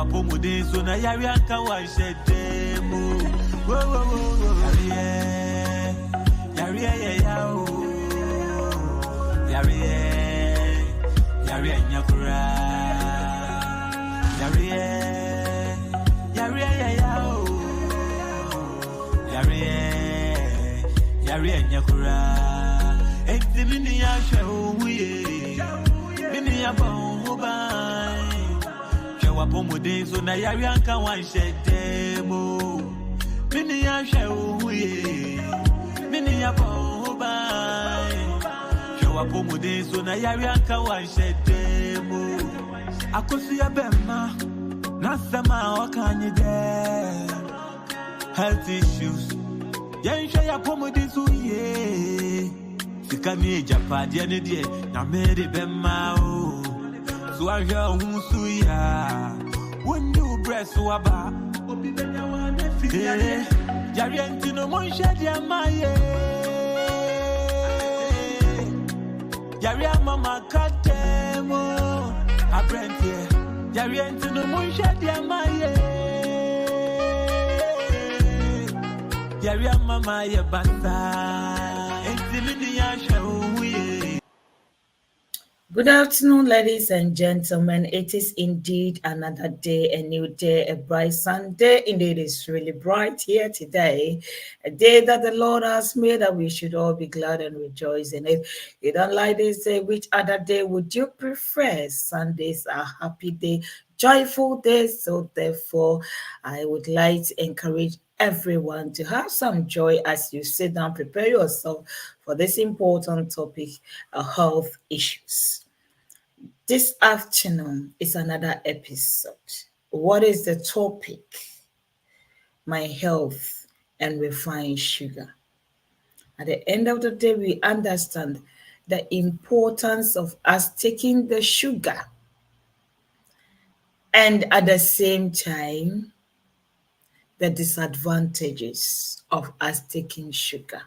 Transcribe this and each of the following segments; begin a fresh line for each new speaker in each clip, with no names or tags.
Pomode, so na Yarianka, one shed demo. Yaria Nyakura Yaria Nyakura Eximini Yasha Mini Yabobai Shawa Pomode, so na Yarianka one shed demo. Mini Yasha Mini Yabobai Shawa Pomode, so na Yarianka one shed demo. Akosia Bimah Nasama Okanye there. Health issues Yansha Pomode, so yeah. Sikami Japan, Yanidi, Namedi Bimah. So I hear Husuya. When you breast waba, Yariantino Monshadia Maye. Yariamama Katemo, Apprentice, Yariantino Monshadia Maye. Yariamama Yabasa, and Similia Show.
Good afternoon, ladies and gentlemen. It is indeed another day, a new day, a bright Sunday. Indeed, it's really bright here today. A day that the Lord has made, that we should all be glad and rejoice in it. You don't like this day, which other day would you prefer? Sundays are happy day, joyful day. So therefore, I would like to encourage everyone to have some joy as you sit down, prepare yourself for this important topic, health issues. This afternoon is another episode. What is the topic? My health and refined sugar. At the end of the day, we understand the importance of us taking the sugar, and at the same time, the disadvantages of us taking sugar.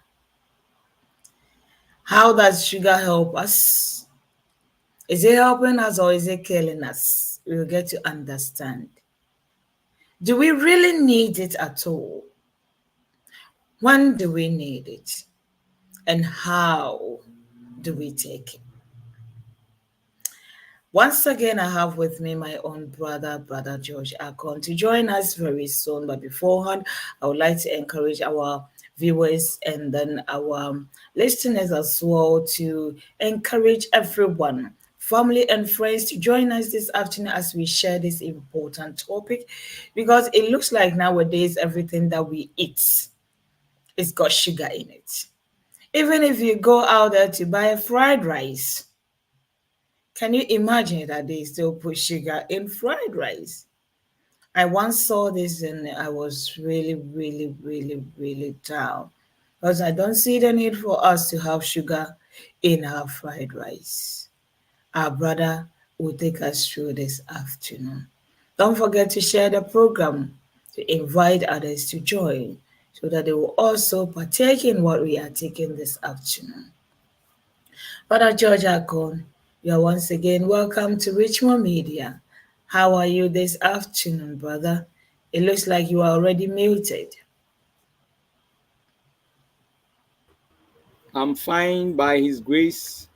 How does sugar help us? Is it helping us or is it killing us? We will get to understand. Do we really need it at all? When do we need it? And how do we take it? Once again, I have with me my own brother George Ackon, to join us very soon. But beforehand, I would like to encourage our viewers and then our listeners as well to encourage everyone, family and friends, to join us this afternoon as we share this important topic, because it looks like nowadays everything that we eat is got sugar in it. Even if you go out there to buy a fried rice, can you imagine that they still put sugar in fried rice? I once saw this and I was really down, because I don't see the need for us to have sugar in our fried rice. Our brother will take us through this afternoon. Don't forget to share the program, to invite others to join, so that they will also partake in what we are taking this afternoon. Brother George Ackon, you are once again welcome to Richmond Media. How are you this afternoon, brother? It looks like you are already muted.
I'm fine by His grace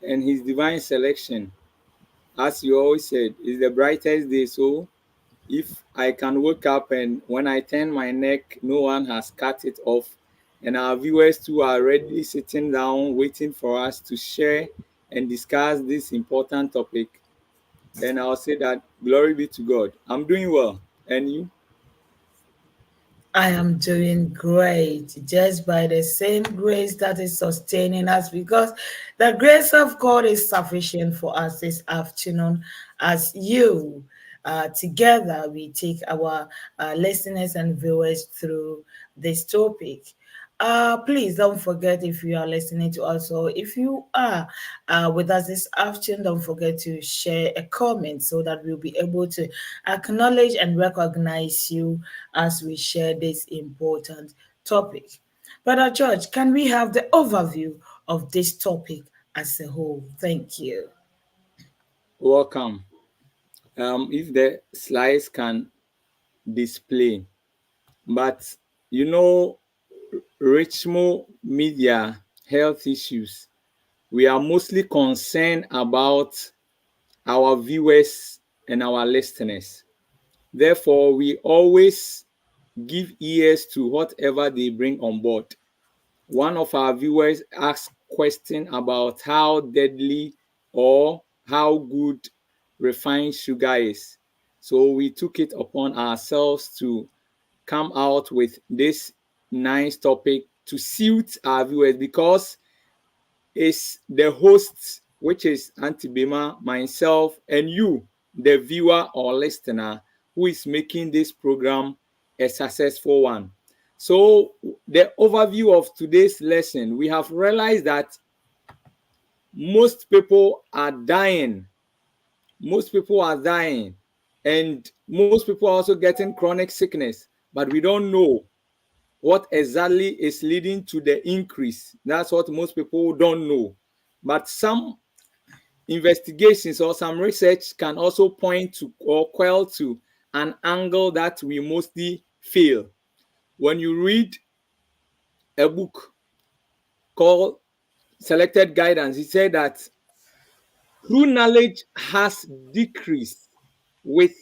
and His divine selection. As you always said, it's the brightest day. So if I can wake up and when I turn my neck, no one has cut it off, and our viewers too are already sitting down waiting for us to share and discuss this important topic, then I'll say that glory be to God. I'm doing well. And you?
I am doing great, just by the same grace that is sustaining us, because the grace of God is sufficient for us this afternoon. As you together, we take our listeners and viewers through this topic. Please don't forget, if you are listening to us, or if you are with us this afternoon, don't forget to share a comment so that we'll be able to acknowledge and recognize you as we share this important topic. Brother George, can we have the overview of this topic as a whole? Thank you.
Welcome. if the slides can display. But you know, Richmo Media health issues, we are mostly concerned about our viewers and our listeners. Therefore, we always give ears to whatever they bring on board. One of our viewers asked question about how deadly or how good refined sugar is. So we took it upon ourselves to come out with this nice topic to suit our viewers, because it's the hosts, which is Auntie Bimah, myself, and you, the viewer or listener, who is making this program a successful one. So, the overview of today's lesson, we have realized that most people are dying. Most people are dying, and most people are also getting chronic sickness, but we don't know what exactly is leading to the increase. That's what most people don't know. But some investigations or some research can also point to or quell to an angle that we mostly fail. When you read a book called Selected Guidance, it said that true knowledge has decreased with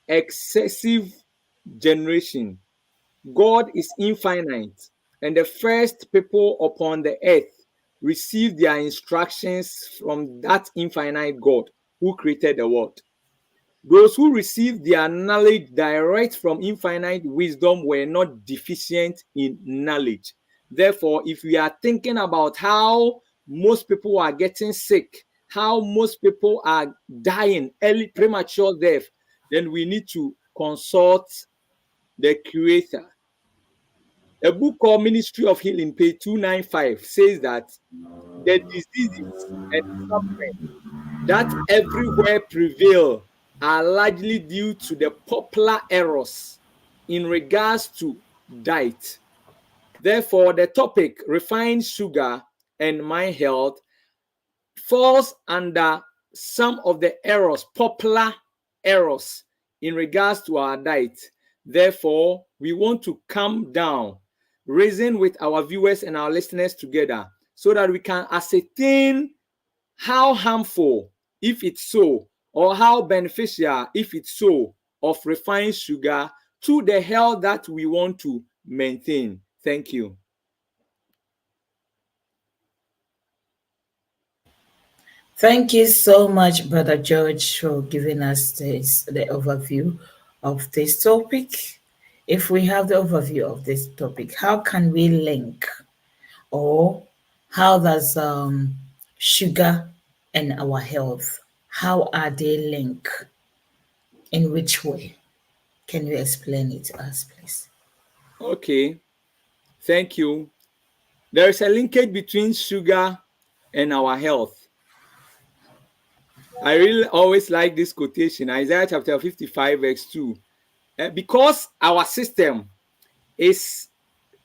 excessive generation. God is infinite, and the first people upon the earth received their instructions from that infinite God who created the world. Those who received their knowledge direct from infinite wisdom were not deficient in knowledge. Therefore, if we are thinking about how most people are getting sick, how most people are dying early, premature death, then we need to consult the Creator. A book called Ministry of Healing, page 295, says that the diseases and suffering that everywhere prevail are largely due to the popular errors in regards to diet. Therefore, the topic refined sugar and my health falls under some of the errors, popular errors in regards to our diet. Therefore, we want to come down, reason with our viewers and our listeners together, so that we can ascertain how harmful, if it's so, or how beneficial, if it's so, of refined sugar to the health that we want to maintain. Thank you.
Thank you so much, Brother George, for giving us the overview of this topic. If we have the overview of this topic, how can we link, or how does sugar and our health, how are they linked? In which way? Can you explain it to us, please?
Okay, thank you. There is a linkage between sugar and our health. I really always like this quotation, Isaiah chapter 55, verse 2. Because our system is,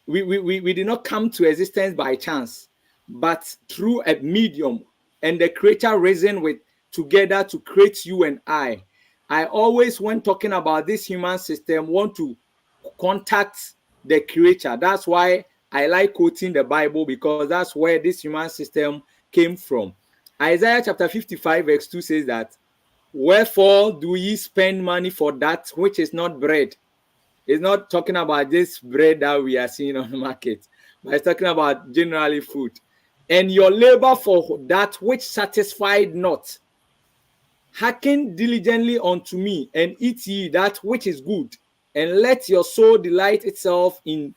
we did not come to existence by chance, but through a medium, and the creator reasoned with together to create you and I. I always, when talking about this human system, want to contact the creator. That's why I like quoting the Bible, because that's where this human system came from. Isaiah chapter 55, verse 2 says that, wherefore do ye spend money for that which is not bread? It's not talking about this bread that we are seeing on the market, but it's talking about generally food. And your labor for that which satisfied not. Hearken diligently unto me, and eat ye that which is good, and let your soul delight itself in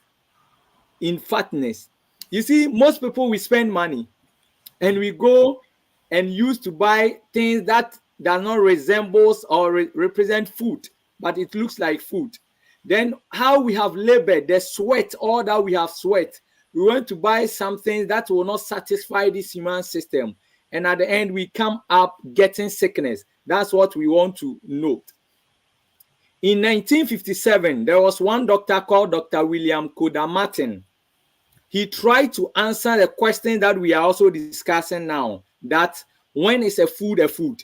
fatness. You see, most people, we spend money and we go and use to buy things that does not resemble or represent food, but it looks like food. Then how we have labored, the sweat, all that we have sweat, we want to buy something that will not satisfy this human system. And at the end, we come up getting sickness. That's what we want to note. In 1957, there was one doctor called Dr. William Koda Martin. He tried to answer the question that we are also discussing now, that when is a food,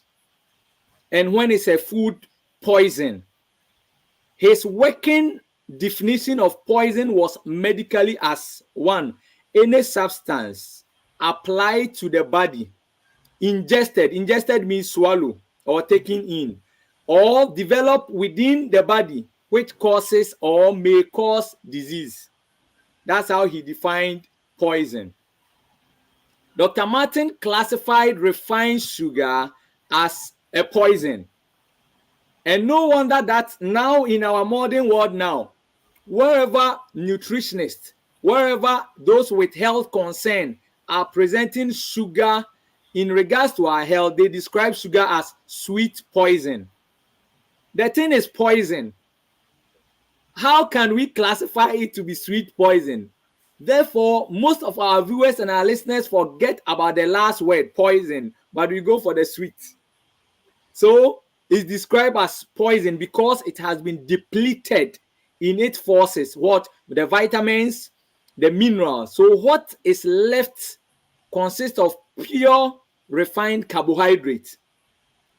and when is a food poison. His working definition of poison was medically as one, any substance applied to the body, ingested means swallow or taken in, or developed within the body, which causes or may cause disease. That's how he defined poison. Dr. Martin classified refined sugar as a poison. And no wonder that now in our modern world now, wherever nutritionists, wherever those with health concern are presenting sugar in regards to our health, they describe sugar as sweet poison. The thing is poison. How can we classify it to be sweet poison? Therefore, most of our viewers and our listeners forget about the last word, poison, but we go for the sweet. So it's described as poison because it has been depleted in its forces. What? The vitamins, the minerals. So what is left consists of pure refined carbohydrate,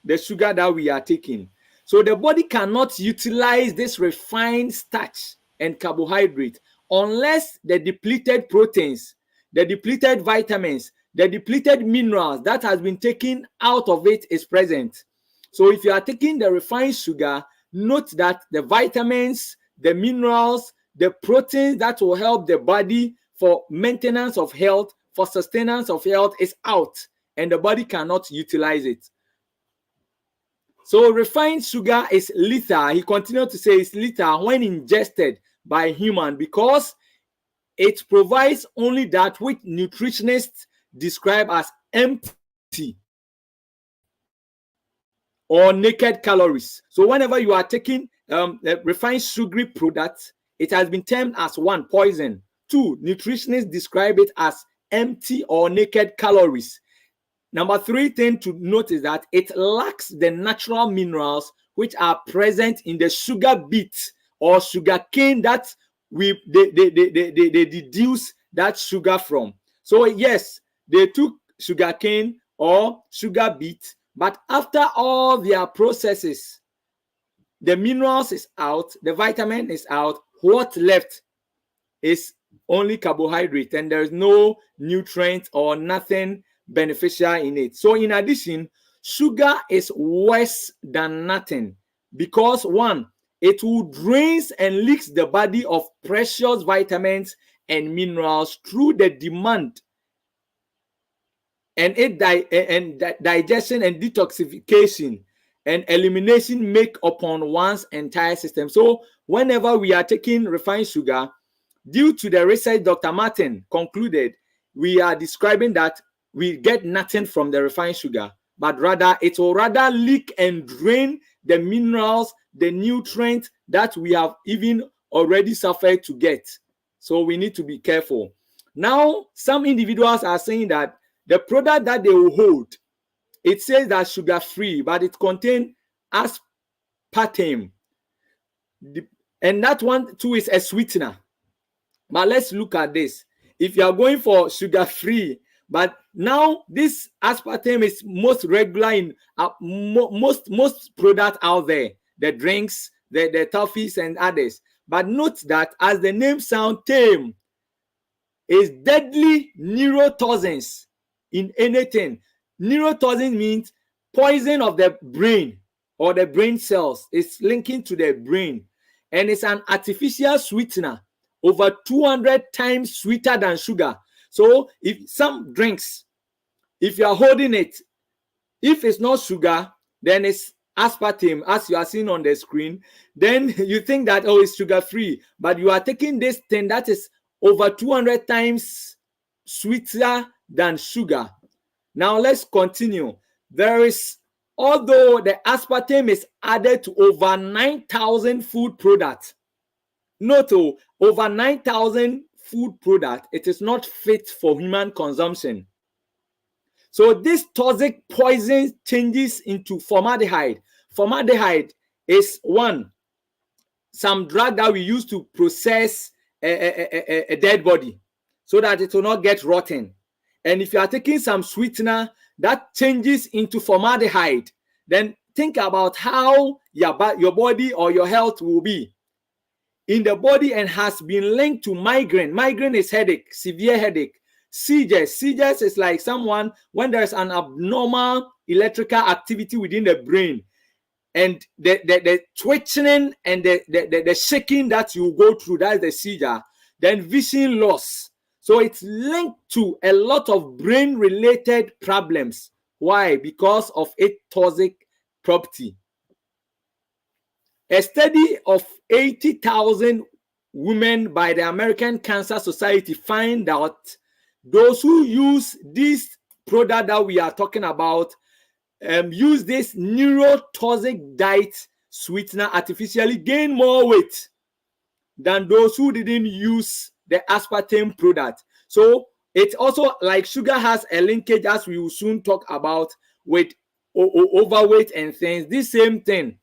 the sugar that we are taking. So the body cannot utilize this refined starch and carbohydrate unless the depleted proteins, the depleted vitamins, the depleted minerals that has been taken out of it is present. So if you are taking the refined sugar, note that the vitamins, the minerals, the proteins that will help the body for maintenance of health, for sustenance of health is out, and the body cannot utilize it. So refined sugar is lethal. He continued to say it's lethal when ingested by human because it provides only that which nutritionists describe as empty or naked calories. So whenever you are taking refined sugary products, it has been termed as one, poison. Two, nutritionists describe it as empty or naked calories. Number three thing to note is that it lacks the natural minerals which are present in the sugar beet or sugar cane that they deduce that sugar from. So yes, they took sugar cane or sugar beet, but after all their processes, the minerals is out, the vitamin is out, what left is only carbohydrate, and there is no nutrient or nothing beneficial in it. So in addition, sugar is worse than nothing because one, it will drains and leaks the body of precious vitamins and minerals through the demand and digestion and detoxification and elimination make upon one's entire system. So whenever we are taking refined sugar, due to the research Dr. Martin concluded, we are describing that we get nothing from the refined sugar, but rather it will rather leak and drain the minerals, the nutrients that we have even already suffered to get. So we need to be careful. Now, some individuals are saying that the product that they will hold, it says that sugar-free, but it contains aspartame. And that one too is a sweetener. But let's look at this. If you are going for sugar-free, but now this aspartame is most regular in most products out there, the drinks, the toffees and others. But note that as the name sounds, tame is deadly neurotoxins in anything. Neurotoxin means poison of the brain or the brain cells. It's linking to the brain, and it's an artificial sweetener, over 200 times sweeter than sugar. So if some drinks, if you are holding it, if it's not sugar, then it's aspartame, as you are seeing on the screen. Then you think that, oh, it's sugar free, but you are taking this thing that is over 200 times sweeter than sugar. Now let's continue. There is, although the aspartame is added to over 9,000 food products, note over 9,000 food product, it is not fit for human consumption. So this toxic poison changes into formaldehyde. Formaldehyde is some drug that we use to process a dead body so that it will not get rotten. And if you are taking some sweetener that changes into formaldehyde, then think about how your body or your health will be in the body, and has been linked to migraine. Migraine is headache, severe headache. Seizures. Seizures is like someone when there's an abnormal electrical activity within the brain, and the twitching and the shaking that you go through, that's the seizure. Then vision loss. So it's linked to a lot of brain-related problems. Why? Because of its toxic property. A study of 80,000 women by the American Cancer Society find out those who use this product that we are talking about, use this neurotoxic diet sweetener artificially, gain more weight than those who didn't use the aspartame product. So it's also like sugar has a linkage, as we will soon talk about, with overweight and things. This same thing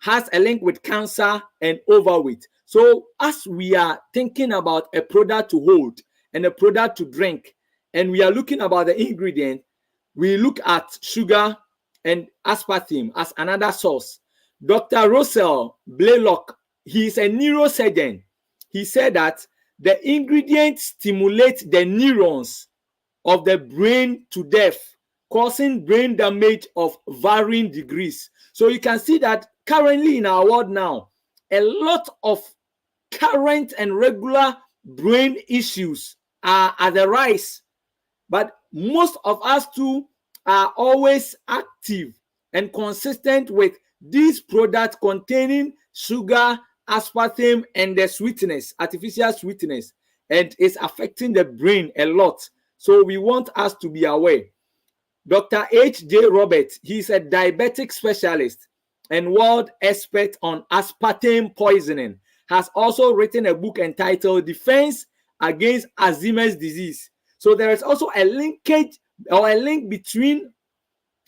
has a link with cancer and overweight. So as we are thinking about a product to hold and a product to drink, and we are looking about the ingredient, we look at sugar and aspartame as another source. Dr. Russell Blaylock, he is a neurosurgeon. He said that the ingredient stimulates the neurons of the brain to death, causing brain damage of varying degrees. So you can see that currently in our world now, a lot of current and regular brain issues are at the rise. But most of us too are always active and consistent with these products containing sugar, aspartame, and the sweetness, artificial sweetness, and it's affecting the brain a lot. So we want us to be aware. Dr. H.J. Roberts, he's a diabetic specialist and world expert on aspartame poisoning, has also written a book entitled Defense Against Alzheimer's Disease. So there is also a linkage or a link between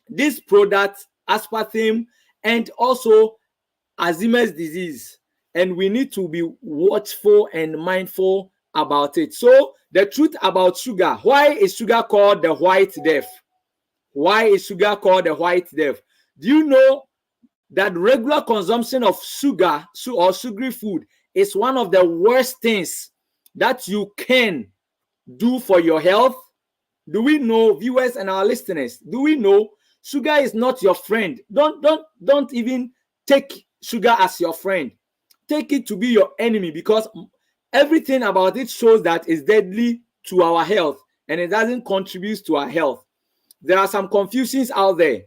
this product, aspartame, and also Alzheimer's disease. And we need to be watchful and mindful about it. So the truth about sugar, why is sugar called the white death? Why is sugar called the white death? Do you know that regular consumption of sugar or sugary food is one of the worst things that you can do for your health? Do we know, viewers and our listeners, do we know sugar is not your friend? Don't even take sugar as your friend. Take it to be your enemy, because everything about it shows that it's deadly to our health and it doesn't contribute to our health. There are some confusions out there.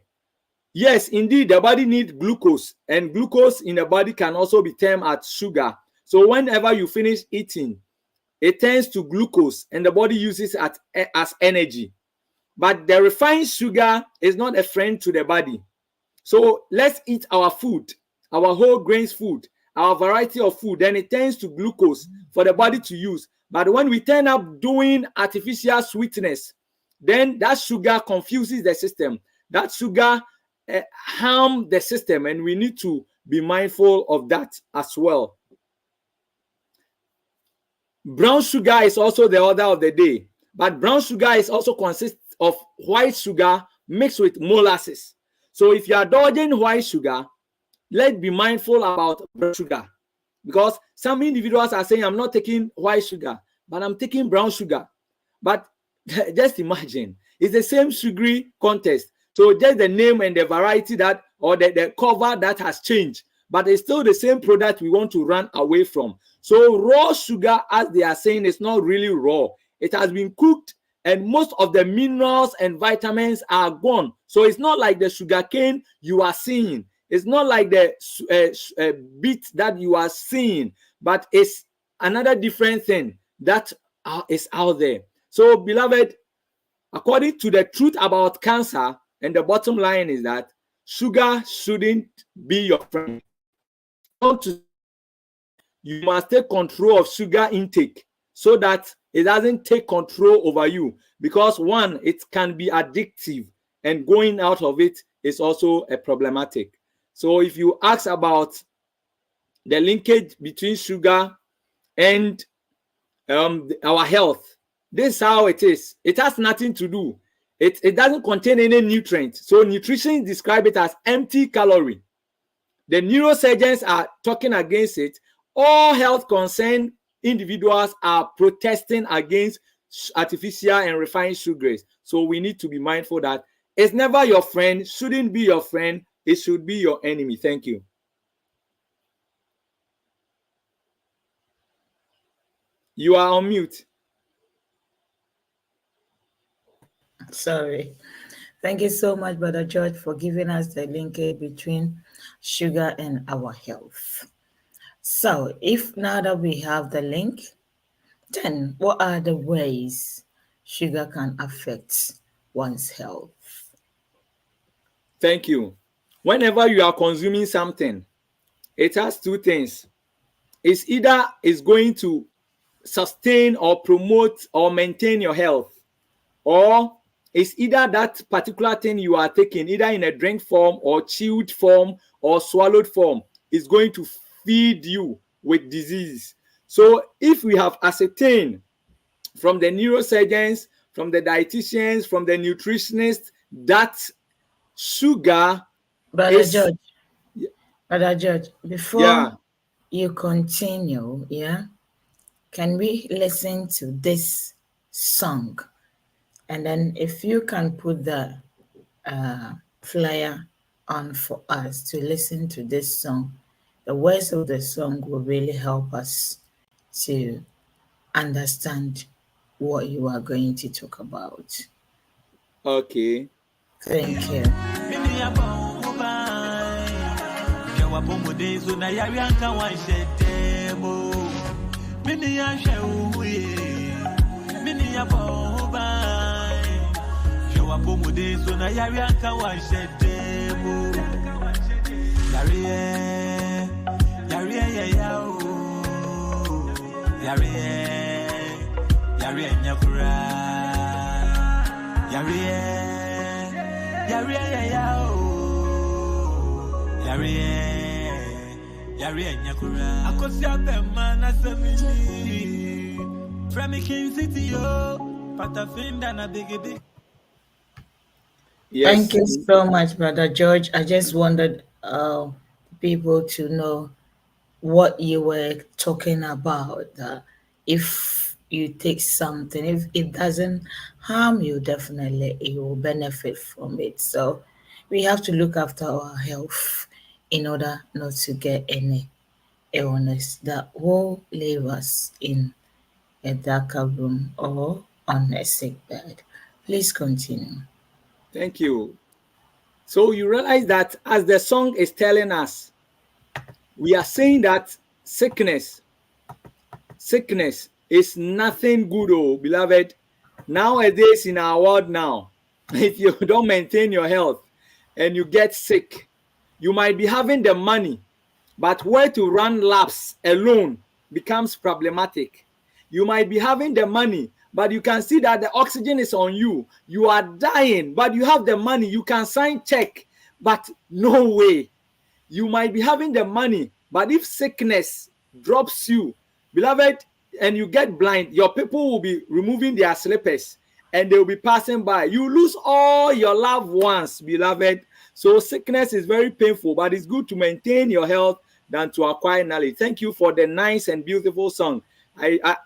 Yes, indeed, the body needs glucose, and glucose in the body can also be termed as sugar. So whenever you finish eating, it turns to glucose and the body uses it as energy. But the refined sugar is not a friend to the body. So let's eat our food, our whole grains food, our variety of food, then it turns to glucose for the body to use. But when we turn up doing artificial sweetness, then that sugar confuses the system. That sugar harms the system, and we need to be mindful of that as well. Brown sugar is also the order of the day, but brown sugar is also consists of white sugar mixed with molasses. So if you are dodging white sugar, let's be mindful about brown sugar, because some individuals are saying, I'm not taking white sugar, but I'm taking brown sugar. But just imagine, it's the same sugary contest. So just the name and the variety that, or the cover that has changed, but it's still the same product we want to run away from. So raw sugar, as they are saying, is not really raw. It has been cooked, and most of the minerals and vitamins are gone. So it's not like the sugar cane you are seeing. It's not like the beet that you are seeing, but it's another different thing that is out there. So, beloved, according to the truth about cancer, and the bottom line is that sugar shouldn't be your friend. You must take control of sugar intake so that it doesn't take control over you, because one, it can be addictive, and going out of it is also a problematic. So if you ask about the linkage between sugar and our health, this is how it is. It has nothing to do. It doesn't contain any nutrient. So nutrition describe it as empty calorie. The neurosurgeons are talking against it. All health concerned individuals are protesting against artificial and refined sugars. So we need to be mindful that it's never your friend, shouldn't be your friend, it should be your enemy. Thank you. You are on mute.
Sorry. Thank you so much, Brother George, for giving us the linkage between sugar and our health. So, if now that we have the link, then what are the ways sugar can affect one's health?
Thank you. Whenever you are consuming something, it has two things. It's either it's going to sustain or promote or maintain your health, or it's either that particular thing you are taking, either in a drink form or chewed form or swallowed form, is going to feed you with disease. So if we have ascertained from the neurosurgeons, from the dietitians, from the nutritionists that sugar
Brother
is...
George, Brother George, before you continue, can we listen to this song? And then if you can put the flyer on for us to listen to this song, the words of the song will really help us to understand what you are going to talk about.
Okay.
Thank you.
Yes.
Thank you so much, Brother George. I just wanted people to know what you were talking about. If you take something, if it doesn't harm you, definitely you will benefit from it. So we have to look after our health in order not to get any illness that will leave us in a darker room or on a sick bed. Please continue.
Thank you. So you realize that as the song is telling us, we are saying that sickness is nothing good, oh beloved. Nowadays in our world now, if you don't maintain your health and you get sick, you might be having the money, but where to run laps alone becomes problematic. You might be having the money, but you can see that the oxygen is on you. You are dying, but you have the money. You can sign check, but no way. You might be having the money, but if sickness drops you, beloved, and you get blind, your people will be removing their slippers and they will be passing by. You lose all your loved ones, beloved. So sickness is very painful, but it's good to maintain your health than to acquire knowledge. Thank you for the nice and beautiful song.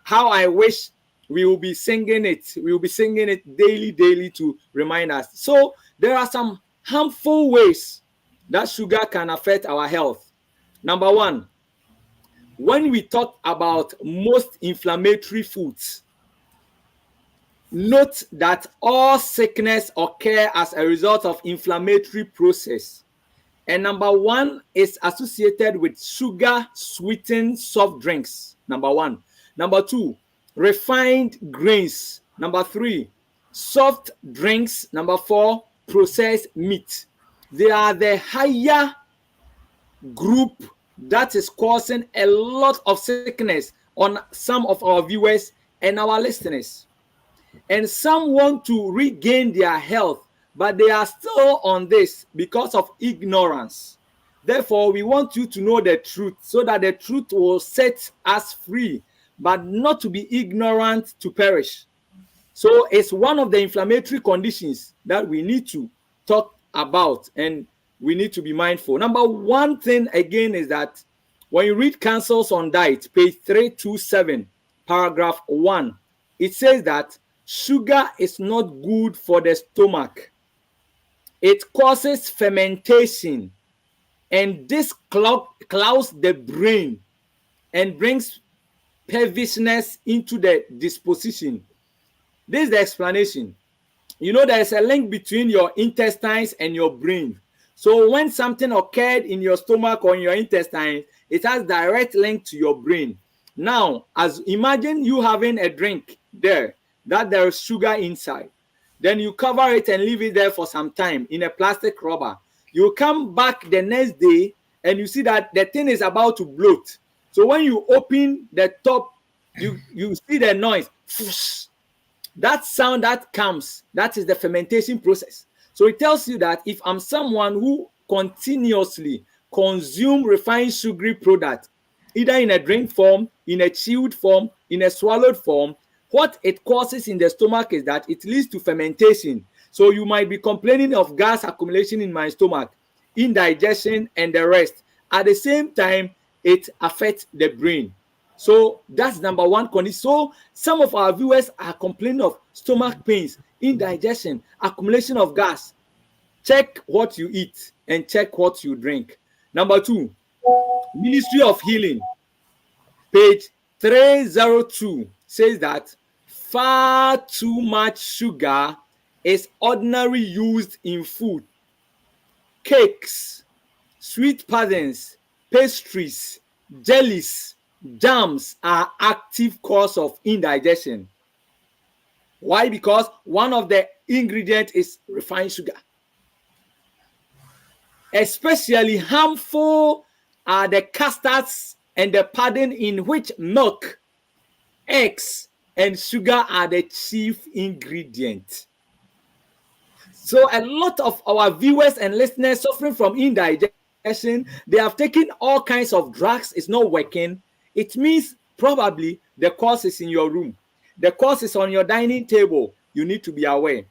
How I wish we will be singing it. We will be singing it daily to remind us. So there are some harmful ways that sugar can affect our health. Number one, when we talk about most inflammatory foods, note that all sickness occur as a result of inflammatory process. And number one is associated with sugar sweetened soft drinks. Number one. Number two, refined grains. Number three, soft drinks. Number four, processed meat. They are the higher group that is causing a lot of sickness on some of our viewers and our listeners. And some want to regain their health, but they are still on this because of ignorance. Therefore, we want you to know the truth so that the truth will set us free, but not to be ignorant to perish. So it's one of the inflammatory conditions that we need to talk about and we need to be mindful. Number one thing again is that when you read Counsels on Diet, page 327, paragraph 1, it says that sugar is not good for the stomach. It causes fermentation, and this clouds the brain and brings peevishness into the disposition. This is the explanation. You know, there's a link between your intestines and your brain. So when something occurred in your stomach or in your intestines, it has direct link to your brain. Now, as imagine you having a drink there that there is sugar inside. Then you cover it and leave it there for some time in a plastic rubber. You come back the next day and you see that the thing is about to bloat. So when you open the top, you see the noise. That sound that comes, that is the fermentation process. So it tells you that if I'm someone who continuously consume refined sugary product, either in a drink form, in a chewed form, in a swallowed form, what it causes in the stomach is that it leads to fermentation. So you might be complaining of gas accumulation in my stomach, indigestion, and the rest. At the same time, it affects the brain. So that's number one condition. So some of our viewers are complaining of stomach pains, indigestion, accumulation of gas. Check what you eat and check what you drink. Number two, Ministry of Healing, page 302, says that far too much sugar is ordinarily used in food. Cakes, sweet puddings, pastries, jellies, jams are active cause of indigestion. Why? Because one of the ingredients is refined sugar. Especially harmful are the custards and the pudding in which milk, eggs, and sugar are the chief ingredient. So a lot of our viewers and listeners suffering from indigestion, they have taken all kinds of drugs, it's not working. It means probably the cause is in your room. The cause is on your dining table. You need to be aware.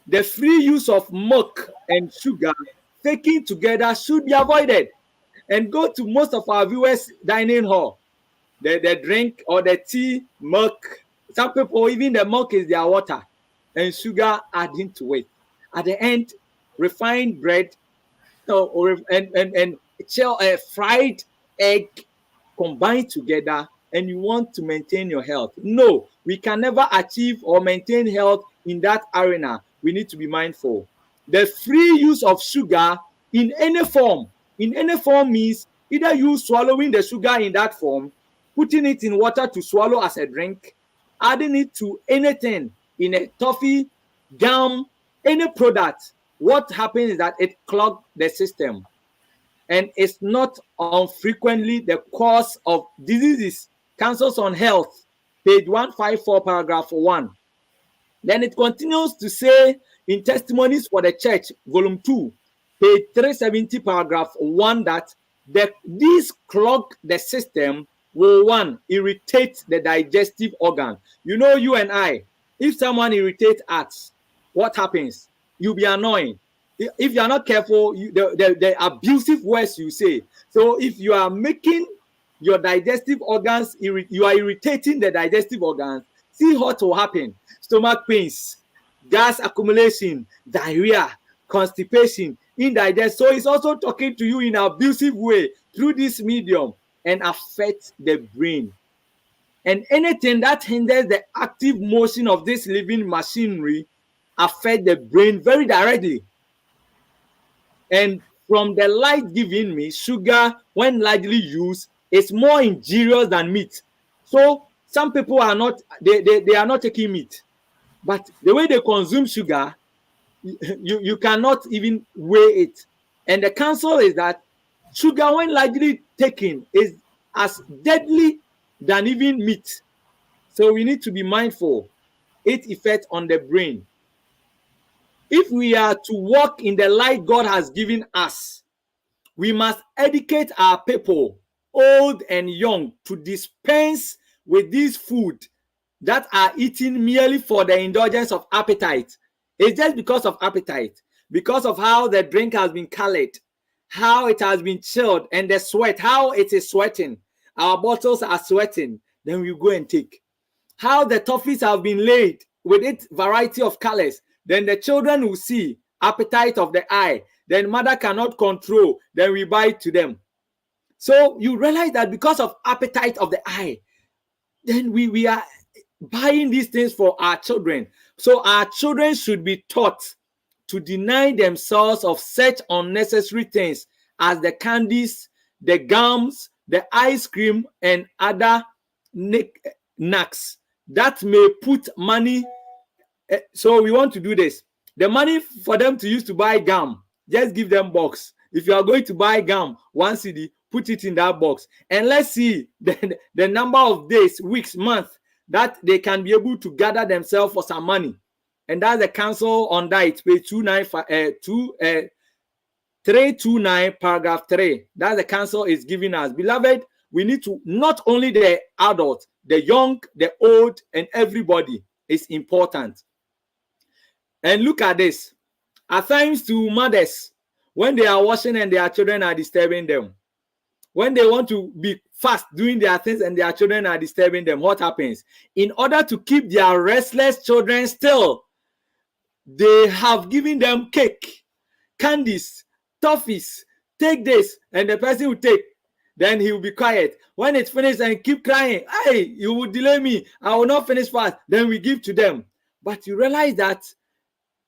The free use of milk and sugar taken together should be avoided. And go to most of our viewers' dining hall. The drink or the tea, milk. Some people, even the milk is their water. And sugar adding to it. At the end, refined bread and fried egg combined together, and you want to maintain your health. No, we can never achieve or maintain health in that arena. We need to be mindful. The free use of sugar in any form means either you swallowing the sugar in that form, putting it in water to swallow as a drink, adding it to anything in a toffee, gum, any product. What happens is that it clogs the system, and it's not unfrequently the cause of diseases. Counsels on Health, page 154, paragraph 1. Then it continues to say in Testimonies for the Church, volume 2, page 370, paragraph 1, that these clog the system will, one, irritate the digestive organ. You know, you and I, if someone irritates us, what happens? You'll be annoying. If you are not careful, the abusive words you say. So if you are making your digestive organs, you are irritating the digestive organs, see what will happen. Stomach pains, gas accumulation, diarrhea, constipation, indigestion. So it's also talking to you in an abusive way through this medium and affects the brain. And anything that hinders the active motion of this living machinery affects the brain very directly. And from the light given me, sugar, when largely used, is more injurious than meat. So some people are not, they are not taking meat. But the way they consume sugar, you cannot even weigh it. And the counsel is that sugar, when largely taken, is as deadly than even meat. So we need to be mindful its effect on the brain. If we are to walk in the light God has given us, we must educate our people, old and young, to dispense with this food that are eating merely for the indulgence of appetite. It's just because of appetite, because of how the drink has been colored, how it has been chilled, and the sweat, how it is sweating. Our bottles are sweating. Then we go and take. How the toffees have been laid with its variety of colors. Then the children will see appetite of the eye. Then mother cannot control. Then we buy it to them. So you realize that because of appetite of the eye, then we are buying these things for our children. So our children should be taught to deny themselves of such unnecessary things as the candies, the gums, the ice cream, and other snacks that may put money. So we want to do this. The money for them to use to buy gum, just give them box. If you are going to buy gum, 1 cedi, put it in that box. And let's see the number of days, weeks, months that they can be able to gather themselves for some money. And that's the council on diet, page 329, paragraph 3. That's the council is giving us. Beloved, we need to, not only the adult, the young, the old, and everybody is important. And look at this. At times to mothers, when they are washing and their children are disturbing them, when they want to be fast doing their things and their children are disturbing them, what happens? In order to keep their restless children still, they have given them cake, candies, toffees. Take this, and the person will take. Then he will be quiet. When it's finished and keep crying, hey, you will delay me, I will not finish fast. Then we give to them. But you realize that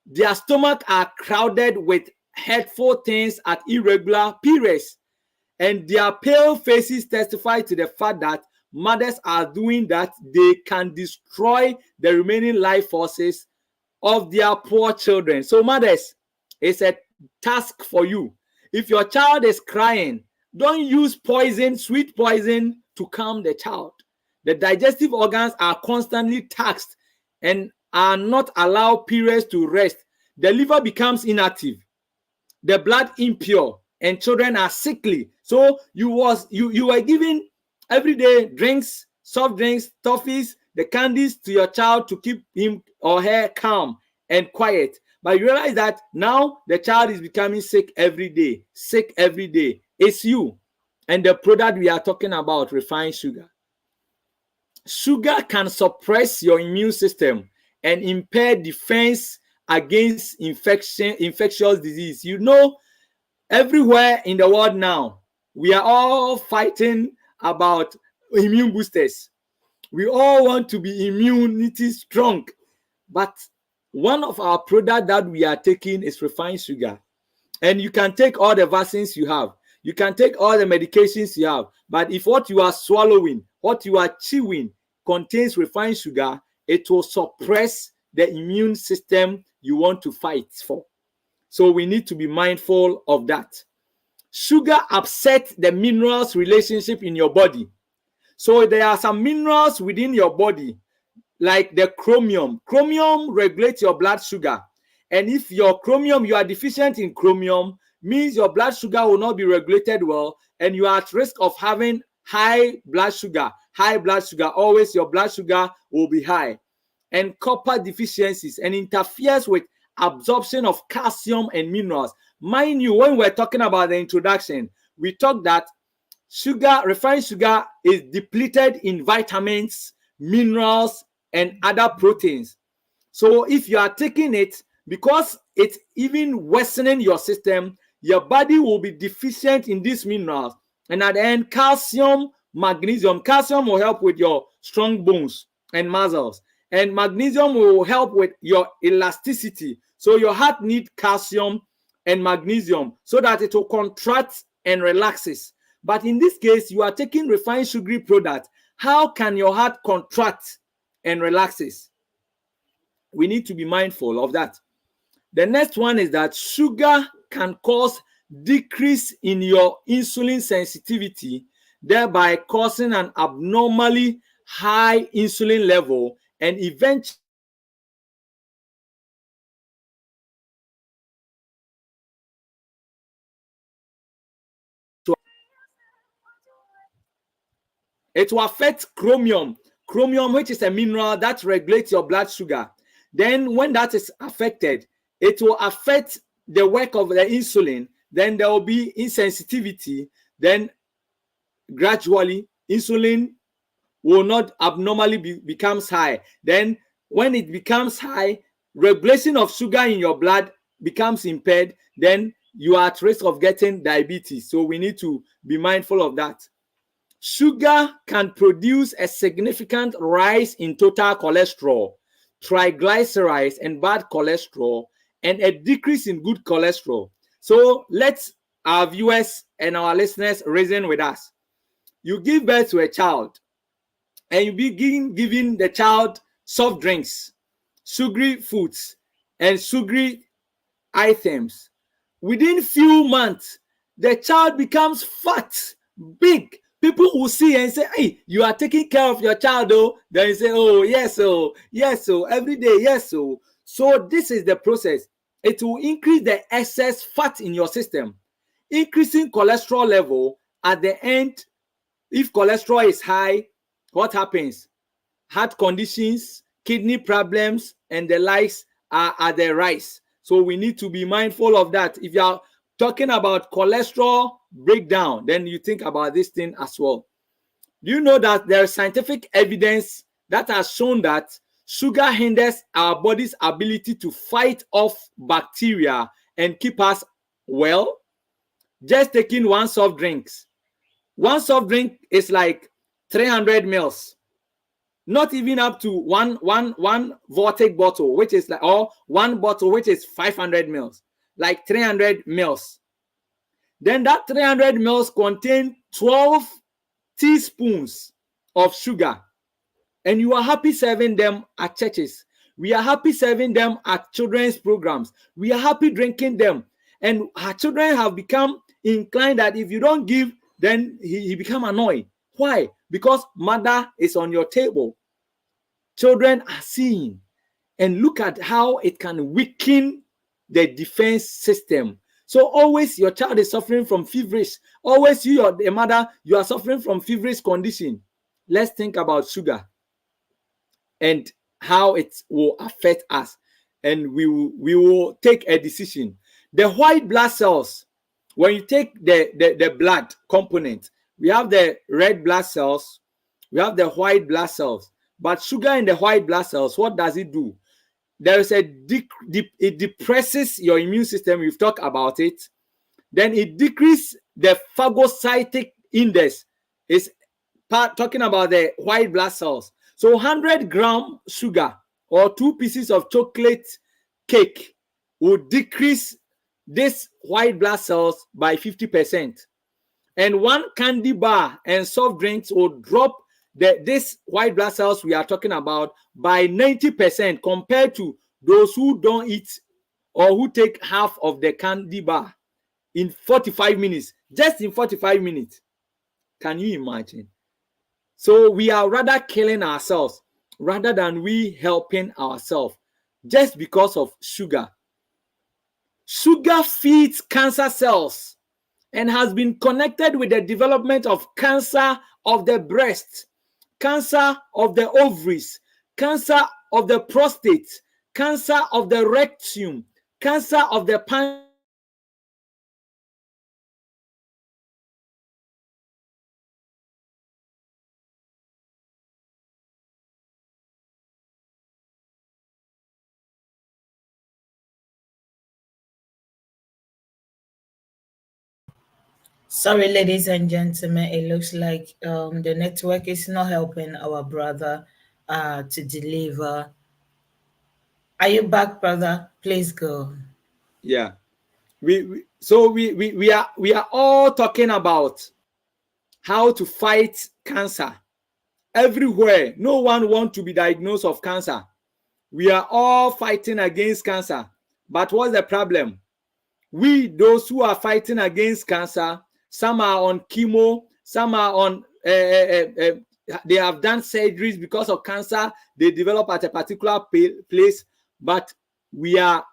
their stomach are crowded with hurtful things at irregular periods. And their pale faces testify to the fact that mothers are doing that. They can destroy the remaining life forces of their poor children. So mothers, it's a task for you. If your child is crying, don't use poison, sweet poison, to calm the child. The digestive organs are constantly taxed and are not allowed periods to rest. The liver becomes inactive, the blood impure, and children are sickly. So you were giving everyday drinks, soft drinks, toffees, the candies to your child to keep him or her calm and quiet. But you realize that now the child is becoming sick every day, sick every day. It's you. And the product we are talking about, refined sugar. Sugar can suppress your immune system and impair defense against infectious disease. You know, everywhere in the world now, we are all fighting about immune boosters. We all want to be immunity strong. But one of our products that we are taking is refined sugar. And you can take all the vaccines you have. You can take all the medications you have. But if what you are swallowing, what you are chewing contains refined sugar, it will suppress the immune system you want to fight for. So we need to be mindful of that. Sugar upsets the minerals relationship in your body. So there are some minerals within your body, like the chromium. Chromium regulates your blood sugar. And if your chromium, you are deficient in chromium, means your blood sugar will not be regulated well, and you are at risk of having high blood sugar. High blood sugar, always your blood sugar will be high. And copper deficiencies, and interferes with absorption of calcium and minerals. Mind you, when we're talking about the introduction, we talked that sugar, refined sugar, is depleted in vitamins, minerals, and other proteins. So if you are taking it, because it's even worsening your system, your body will be deficient in these minerals. And at the end, calcium, magnesium. Calcium will help with your strong bones and muscles. And magnesium will help with your elasticity. So your heart needs calcium and magnesium so that it will contract and relaxes. But in this case, you are taking refined sugary product. How can your heart contract and relaxes? We need to be mindful of that. The next one is that sugar can cause decrease in your insulin sensitivity, thereby causing an abnormally high insulin level and eventually it will affect chromium. chromium, which is a mineral that regulates your blood sugar. Then when that is affected, it will affect the work of the insulin. Then there will be insensitivity. Then gradually insulin will not abnormally becomes high. Then when it becomes high, regulation of sugar in your blood becomes impaired. Then you are at risk of getting diabetes. So we need to be mindful of that. Sugar can produce a significant rise in total cholesterol, triglycerides, and bad cholesterol, and a decrease in good cholesterol. So let's our viewers and our listeners reason with us. You give birth to a child, and you begin giving the child soft drinks, sugary foods, and sugary items. Within few months, the child becomes fat, big. People will see and say, hey, you are taking care of your child, oh. Then you say, oh, yes, oh, yes, oh, every day, yes, oh. So this is the process. It will increase the excess fat in your system, increasing cholesterol level. At the end, if cholesterol is high, what happens? Heart conditions, kidney problems, and the likes are at the rise. So we need to be mindful of that. If you are talking about cholesterol breakdown, then you think about this thing as well. Do you know that there is scientific evidence that has shown that sugar hinders our body's ability to fight off bacteria and keep us well? Just taking one soft drink is like 300 mils. Not even up to one Vortex bottle, which is like, or one bottle, which is 500 mils, like 300 mils. Then that 300 mils contain 12 teaspoons of sugar. And you are happy serving them at churches. We are happy serving them at children's programs. We are happy drinking them. And our children have become inclined that if you don't give, then he become annoyed. Why? Because mother is on your table. Children are seeing, and look at how it can weaken the defense system. So always your child is suffering from feverish. Always you, the mother, you are suffering from feverish condition. Let's think about sugar and how it will affect us, and we will take a decision. The white blood cells, when you take the blood component, we have the red blood cells, we have the white blood cells. But sugar in the white blood cells, what does it do? There is it depresses your immune system. We've talked about it. Then it decreases the phagocytic index. It's talking about the white blood cells. So 100 gram sugar or 2 pieces of chocolate cake will decrease this white blood cells by 50%. And one candy bar and soft drinks will drop this white blood cells we are talking about by 90% compared to those who don't eat or who take half of the candy bar in 45 minutes. Just in 45 minutes. Can you imagine? So we are rather killing ourselves rather than we helping ourselves just because of sugar. Sugar feeds cancer cells and has been connected with the development of cancer of the breast, cancer of the ovaries, cancer of the prostate, cancer of the rectum, cancer of the pancreas.
Sorry, ladies and gentlemen, it looks like the network is not helping our brother to deliver. Are you back, brother? Please go.
Yeah. We are all talking about how to fight cancer everywhere. No one wants to be diagnosed of cancer. We are all fighting against cancer. But what's the problem? We, those who are fighting against cancer, some are on chemo, some are on, they have done surgeries because of cancer. They develop at a particular place, but we are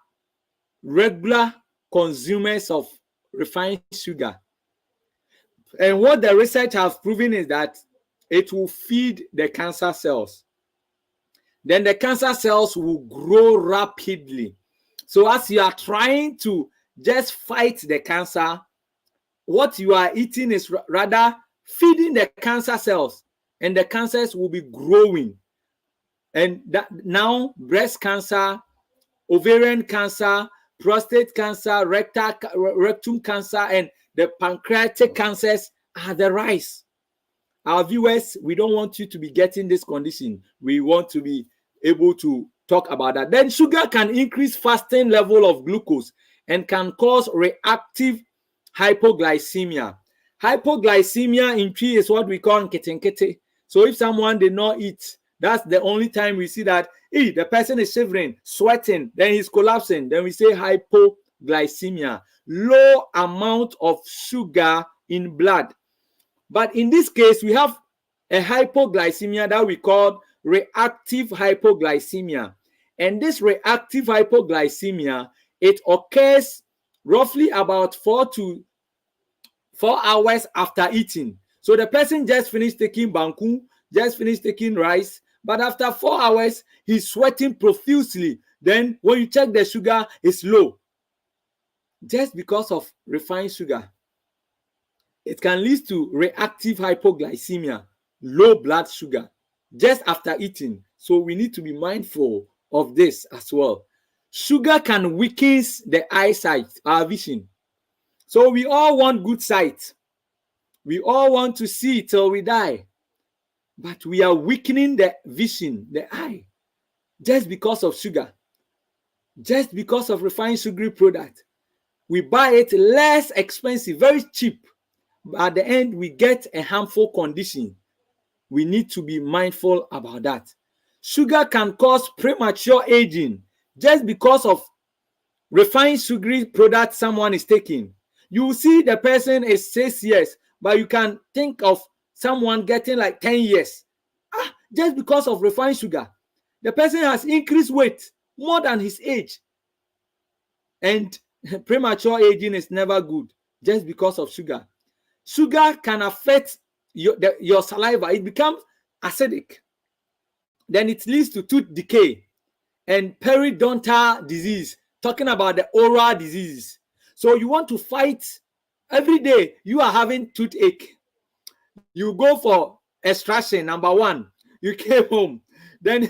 regular consumers of refined sugar. And what the research has proven is that it will feed the cancer cells. Then the cancer cells will grow rapidly. So as you are trying to just fight the cancer, what you are eating is rather feeding the cancer cells, and the cancers will be growing. And that now breast cancer, ovarian cancer, prostate cancer, rectum cancer, and the pancreatic cancers are the rise. Our viewers, we don't want you to be getting this condition. We want to be able to talk about that. Then sugar can increase fasting level of glucose and can cause reactive hypoglycemia. Hypoglycemia in Twi is what we call nkete. So if someone did not eat, that's the only time we see that the person is shivering, sweating, then he's collapsing. Then we say hypoglycemia, low amount of sugar in blood. But in this case, we have a hypoglycemia that we call reactive hypoglycemia. And this reactive hypoglycemia, it occurs roughly about 4 hours after eating. So the person just finished taking banku, just finished taking rice, but after 4 hours, he's sweating profusely. Then when you check the sugar, it's low. Just because of refined sugar. It can lead to reactive hypoglycemia, low blood sugar, just after eating. So we need to be mindful of this as well. Sugar can weaken the eyesight, our vision. So we all want good sight. We all want to see till we die. But we are weakening the vision, the eye, just because of sugar, just because of refined sugary product. We buy it less expensive, very cheap. At the end, we get a harmful condition. We need to be mindful about that. Sugar can cause premature aging just because of refined sugary product someone is taking. You will see the person is 6 years, but you can think of someone getting like 10 years. Just because of refined sugar. The person has increased weight more than his age. And premature aging is never good just because of sugar. Sugar can affect your saliva. It becomes acidic. Then it leads to tooth decay and periodontal disease, talking about the oral diseases. So you want to fight every day. You are having toothache. You go for extraction, number 1. You came home. Then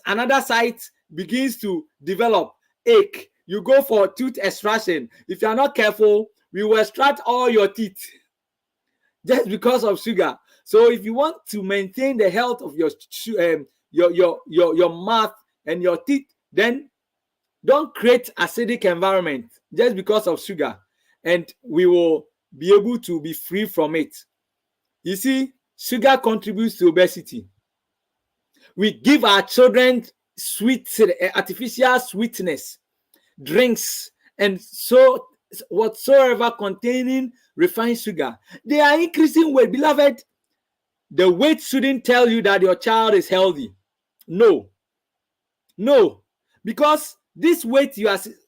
another site begins to develop ache. You go for tooth extraction. If you are not careful, we will extract all your teeth just because of sugar. So if you want to maintain the health of your mouth and your teeth, then don't create acidic environment just because of sugar, and we will be able to be free from it. You see, sugar contributes to obesity. We give our children artificial sweetness, drinks, and so whatsoever containing refined sugar. They are increasing weight. Beloved, the weight shouldn't tell you that your child is healthy. No, because this weight,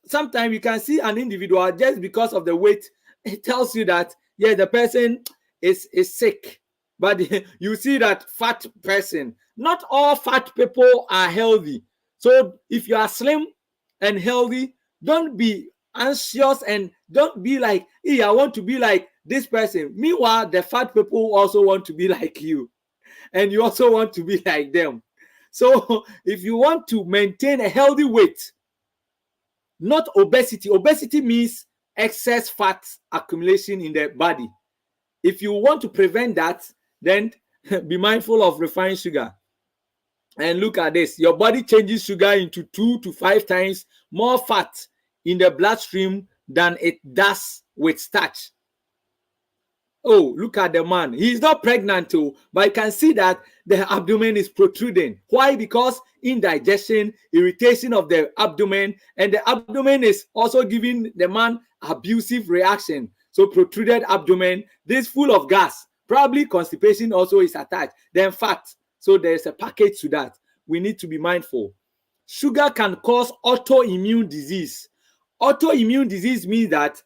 sometimes you can see an individual just because of the weight. It tells you that yes, the person is sick. But you see that fat person. Not all fat people are healthy. So if you are slim and healthy, don't be anxious and don't be like, hey, I want to be like this person. Meanwhile, the fat people also want to be like you, and you also want to be like them. So if you want to maintain a healthy weight, not obesity. Obesity means excess fat accumulation in the body. If you want to prevent that, then be mindful of refined sugar. And look at this. Your body changes sugar into 2 to 5 times more fat in the bloodstream than it does with starch. Oh, look at the man. He's not pregnant too, but you can see that the abdomen is protruding. Why? Because indigestion, irritation of the abdomen, and the abdomen is also giving the man abusive reaction. So protruded abdomen, this full of gas. Probably constipation also is attached. Then fat. So there's a package to that. We need to be mindful. Sugar can cause autoimmune disease. Autoimmune disease means that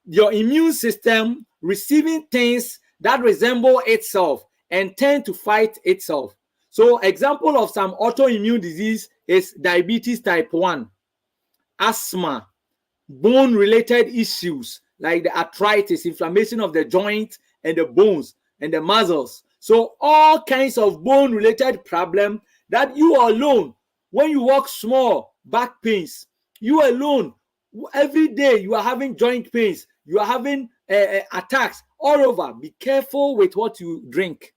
your immune system receiving things that resemble itself and tend to fight itself. So example of some autoimmune disease is diabetes type 1, asthma, bone-related issues like the arthritis, inflammation of the joint and the bones and the muscles. So all kinds of bone-related problem that you alone, when you walk small, back pains, you alone, every day you are having joint pains, you are having attacks all over. Be careful with what you drink.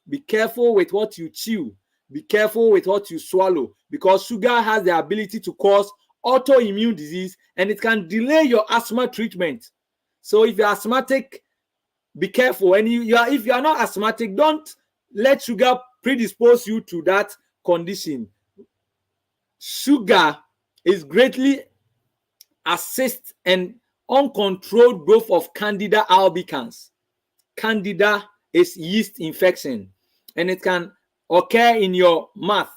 Be careful with what you chew. Be careful with what you swallow, because sugar has the ability to cause autoimmune disease and it can delay your asthma treatment. So if you're asthmatic, be careful. And if you are not asthmatic, don't let sugar predispose you to that condition. Sugar is greatly assist an uncontrolled growth of Candida albicans. Candida is yeast infection, and it can occur in your mouth.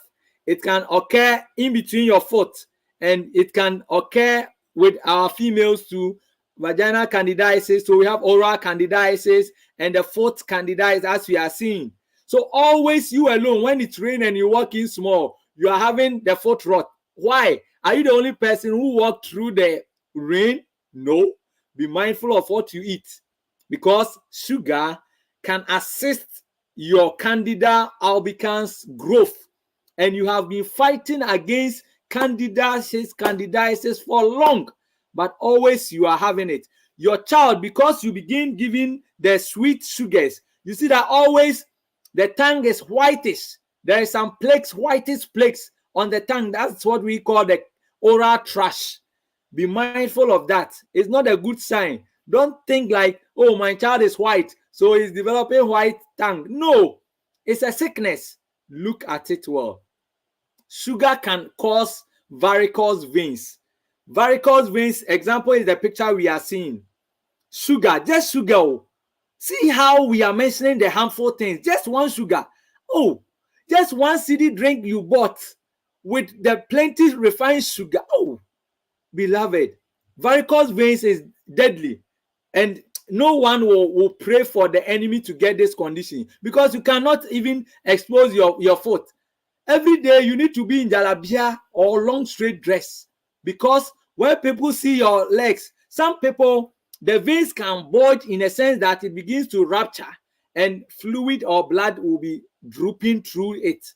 It can occur in between your foot, and it can occur with our females too. Vaginal candidiasis, so we have oral candidiasis and the foot candidiasis, as we are seeing. So always you alone, when it's rain and you walk in small, you are having the foot rot. Why? Are you the only person who walked through the rain? No. Be mindful of what you eat, because sugar can assist your Candida albicans growth, and you have been fighting against candidiasis for long, but always you are having it. Your child, because you begin giving the sweet sugars, you see that always the tongue is whitish. There is some plaques, whitish plaques on the tongue. That's what we call the oral thrush. Be mindful of that. It's not a good sign. Don't think like, oh, my child is white, so he's developing white tongue. No, it's a sickness. Look at it well. Sugar can cause varicose veins. Varicose veins, example is the picture we are seeing. Sugar, just sugar. See how we are mentioning the harmful things. Just one sugar. Oh, just one CD drink you bought with the plenty refined sugar. Oh, beloved, varicose veins is deadly, and no one will pray for the enemy to get this condition, because you cannot even expose your foot. Every day you need to be in jalabia or long straight dress, because when people see your legs, some people, the veins can bulge in a sense that it begins to rupture and fluid or blood will be drooping through it.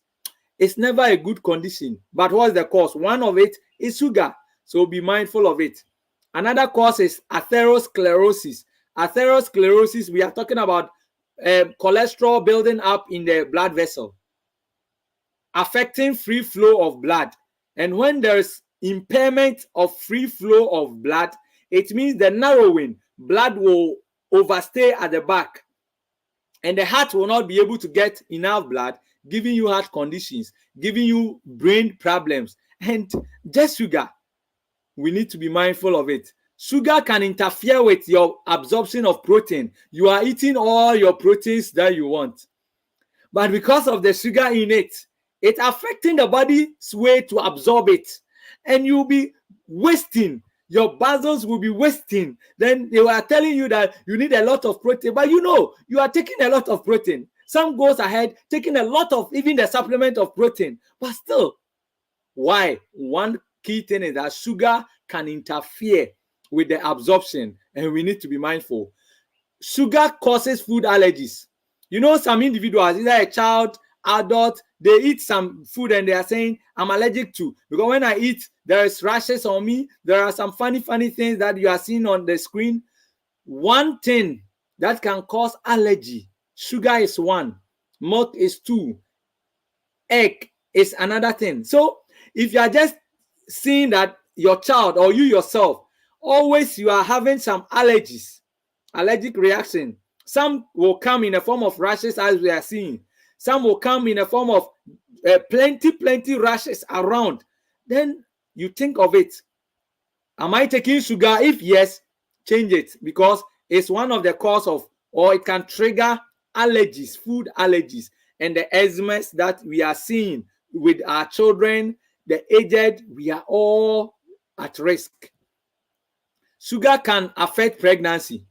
It's never a good condition. But what's the cause? One of it is sugar. So be mindful of it. Another cause is atherosclerosis. Atherosclerosis, we are talking about cholesterol building up in the blood vessel, affecting free flow of blood. And when there's impairment of free flow of blood, it means the narrowing, blood will overstay at the back, and the heart will not be able to get enough blood, giving you heart conditions, giving you brain problems, and just sugar. We need to be mindful of it. Sugar can interfere with your absorption of protein. You are eating all your proteins that you want, but because of the sugar in it, it's affecting the body's way to absorb it, and you'll be wasting. Your basils will be wasting. Then they were telling you that you need a lot of protein, but you know you are taking a lot of protein. Some goes ahead taking a lot of even the supplement of protein, but still, why? One key thing is that sugar can interfere with the absorption, and we need to be mindful. Sugar causes food allergies. You know, some individuals, either a child, adult, they eat some food and they are saying, I'm allergic to, because when I eat, there is rashes on me. There are some funny things that you are seeing on the screen. One thing that can cause allergy, sugar is one, milk is two, egg is another thing. So if you are just seeing that your child or you yourself, always you are having some allergies, allergic reaction, some will come in the form of rashes, as we are seeing. Some will come in the form of plenty rashes around. Then you think of it. Am I taking sugar? If yes, change it, because it's one of the cause of, or it can trigger allergies, food allergies, and the eczemas that we are seeing with our children, the aged, we are all at risk. Sugar can affect pregnancy.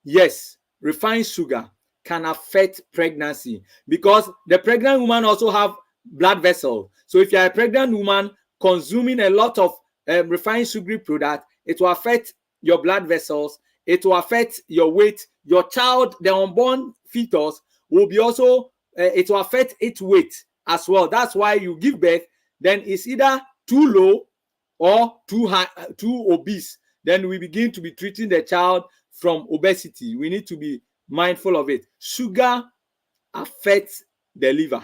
Yes, refined sugar can affect pregnancy, because the pregnant woman also have blood vessels. So if you are a pregnant woman consuming a lot of refined sugary product, it will affect your blood vessels, it will affect your weight. Your child, the unborn fetus, will be also it will affect its weight as well. That's why you give birth, then it's either too low or too high, too obese. Then we begin to be treating the child from obesity. We need to be mindful of it. Sugar affects the liver.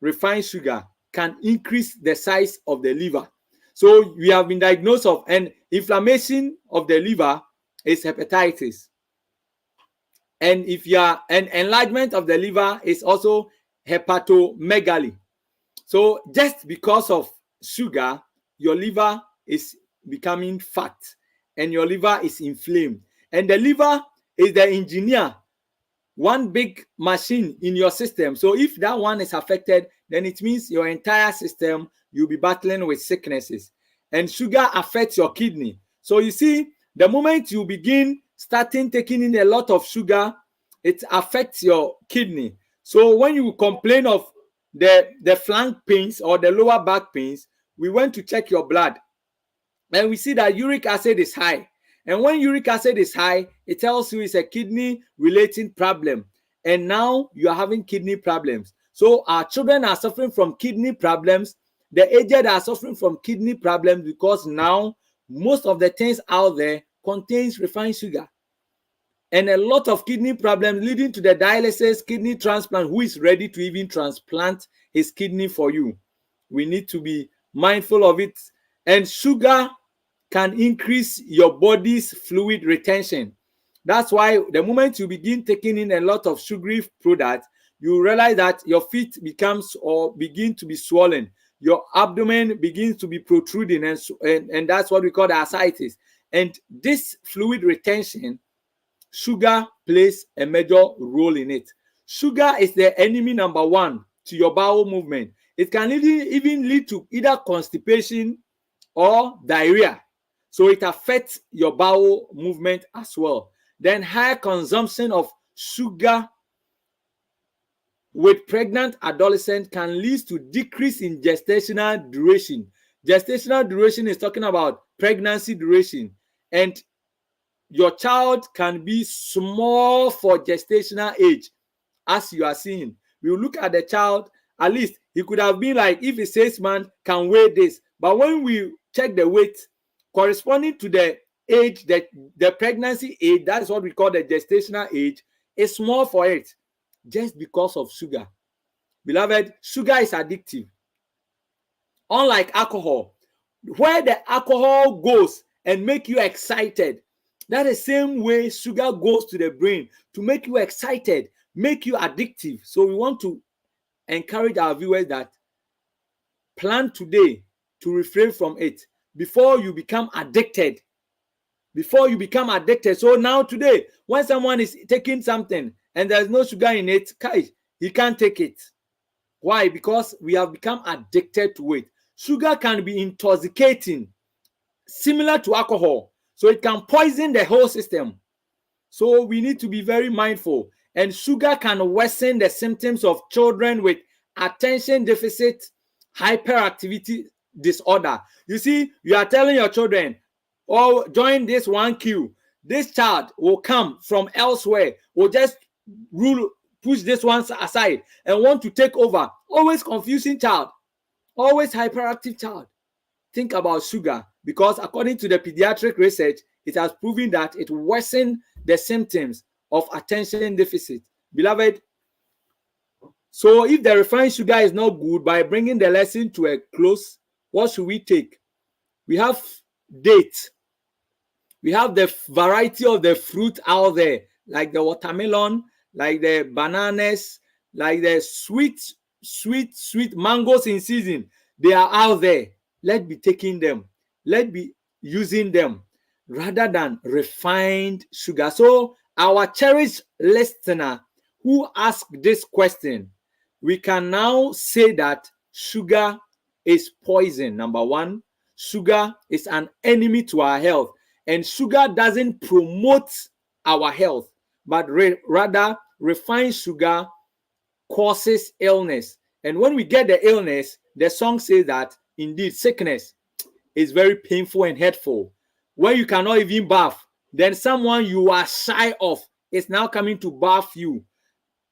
Refined sugar can increase the size of the liver. So we have been diagnosed of an inflammation of the liver is hepatitis. And if you are an enlargement of the liver is also hepatomegaly. So just because of sugar, your liver is becoming fat and your liver is inflamed. And the liver is the engineer, one big machine in your system. So if that one is affected, then it means your entire system, you'll be battling with sicknesses. And sugar affects your kidney. So you see, the moment you begin starting taking in a lot of sugar, it affects your kidney. So when you complain of the flank pains or the lower back pains, we went to check your blood and we see that uric acid is high. And when uric acid is high, it tells you it's a kidney related problem. And now you are having kidney problems. So our children are suffering from kidney problems. The aged are suffering from kidney problems because now most of the things out there contains refined sugar. And a lot of kidney problems leading to the dialysis kidney transplant, who is ready to even transplant his kidney for you. We need to be mindful of it. And sugar can increase your body's fluid retention. That's why the moment you begin taking in a lot of sugary products, you realize that your feet becomes or begin to be swollen. Your abdomen begins to be protruding, and that's what we call the ascites. And this fluid retention, sugar plays a major role in it. Sugar is the enemy number one to your bowel movement. It can even lead to either constipation or diarrhea. So it affects your bowel movement as well. Then higher consumption of sugar with pregnant adolescents can lead to decrease in gestational duration. Gestational duration is talking about pregnancy duration. And your child can be small for gestational age, as you are seeing. We will look at the child, at least he could have been like, if he's 6 months, can weigh this. But when we check the weight corresponding to the age, the pregnancy age, that is what we call the gestational age, is small for it, just because of sugar. Beloved, sugar is addictive. Unlike alcohol, where the alcohol goes and make you excited, that is the same way sugar goes to the brain to make you excited, make you addictive. So we want to encourage our viewers that plan today to refrain from it before you become addicted. Before you become addicted. So now today, when someone is taking something and there's no sugar in it, he can't take it. Why? Because we have become addicted to it. Sugar can be intoxicating, similar to alcohol. So it can poison the whole system. So we need to be very mindful. And sugar can worsen the symptoms of children with attention deficit hyperactivity disorder. You see, you are telling your children, oh, join this one queue. This child will come from elsewhere, will just push this one aside and want to take over. Always confusing child, always hyperactive child. Think about sugar, because according to the pediatric research, it has proven that it worsens the symptoms of attention deficit. Beloved, so if the refined sugar is not good, by bringing the lesson to a close, what should we take? We have dates. We have the variety of the fruit out there, like the watermelon, like the bananas, like the sweet mangoes in season. They are out there. Let's be taking them. Let's be using them rather than refined sugar. So our cherished listener who asked this question, we can now say that sugar is poison. Number one, sugar is an enemy to our health. And sugar doesn't promote our health, but rather refined sugar causes illness. And when we get the illness, the song says that indeed sickness is very painful and hurtful. When you cannot even bath, then someone you are shy of is now coming to bath you.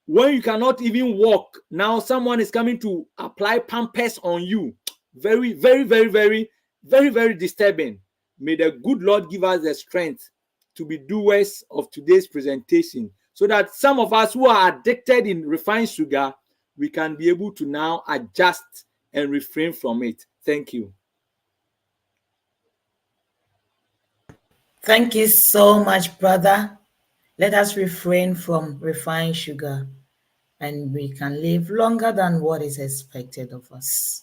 When you cannot even walk, now someone is coming to apply pampers on you. Very, very, very, very, very, very disturbing. May the good Lord give us the strength to be doers of today's presentation, so that some of us who are addicted in refined sugar, we can be able to now adjust and refrain from it. Thank you.
Thank you so much, brother. Let us refrain from refined sugar, and we can live longer than what is expected of us.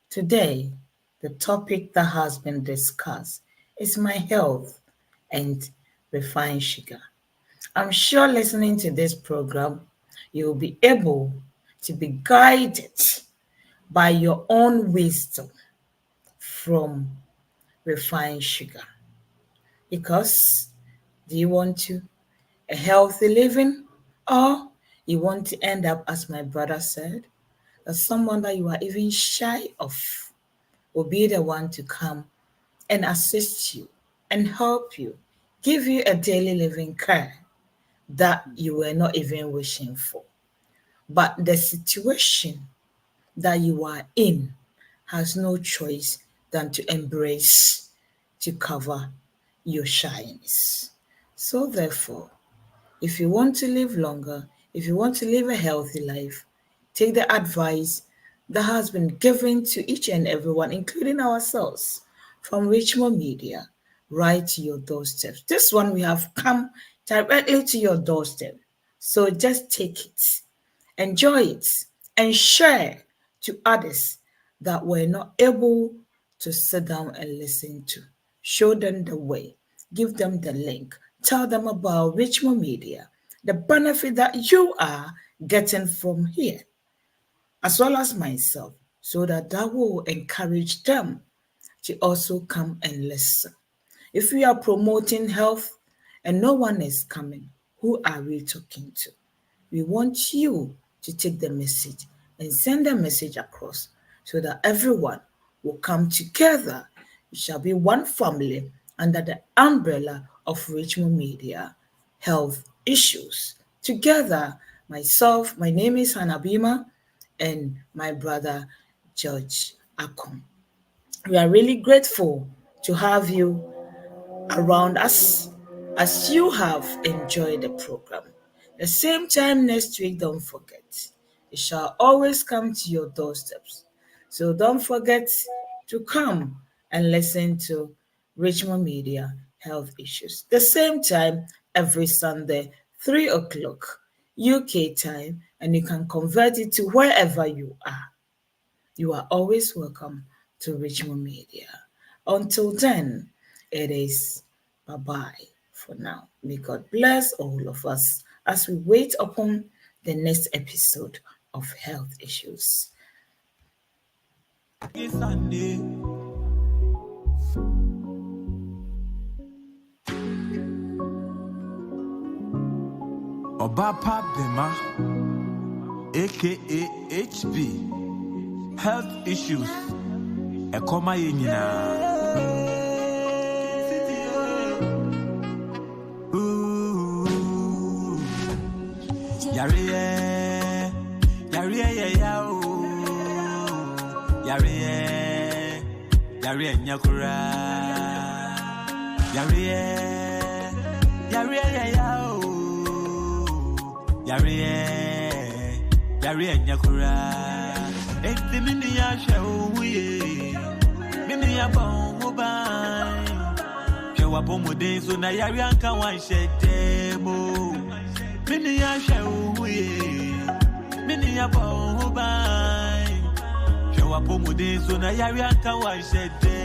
Today, the topic that has been discussed is my health and refined sugar. I'm sure listening to this program, you will be able to be guided by your own wisdom from refined sugar. Because do you want to a healthy living, or you want to end up, as my brother said, as someone that you are even shy of will be the one to come and assist you and help you, give you a daily living care that you were not even wishing for. But the situation that you are in has no choice than to embrace, to cover your shyness. So therefore, if you want to live longer, if you want to live a healthy life, take the advice that has been given to each and everyone, including ourselves, from Richmond Media, right to your doorstep. This one we have come directly to your doorstep. So just take it, enjoy it, and share to others that were not able to sit down and listen to. Show them the way, give them the link, tell them about Richmond Media, the benefit that you are getting from here, as well as myself, so that will encourage them to also come and listen. If we are promoting health and no one is coming, who are we talking to? We want you to take the message and send the message across so that everyone will come together. We shall be one family under the umbrella of Richmond Media Health Issues. Together, myself, my name is Hanna, Bimah, and my brother, Judge Ackon. We are really grateful to have you around us as you have enjoyed the program. The same time next week, don't forget, it shall always come to your doorsteps. So don't forget to come and listen to Richmond Media Health Issues. The same time every Sunday, 3 o'clock UK time, and you can convert it to wherever you are. You are always welcome to Richmond Media. Until then, it is bye-bye for now. May God bless all of us as we wait upon the next episode of Health Issues.
Obapa Bimah, aka HB, Health Issues, Ekoma Yenina. Yariye, Yariye Nyakura, Yariye Nyakura. It's the mini show, Mimi Abon Mobile. Shawapomo days so na Yarianka one shed demo. Mini show, Mini Abon Mobile. Shawapomo days so na Yarianka one shed demo.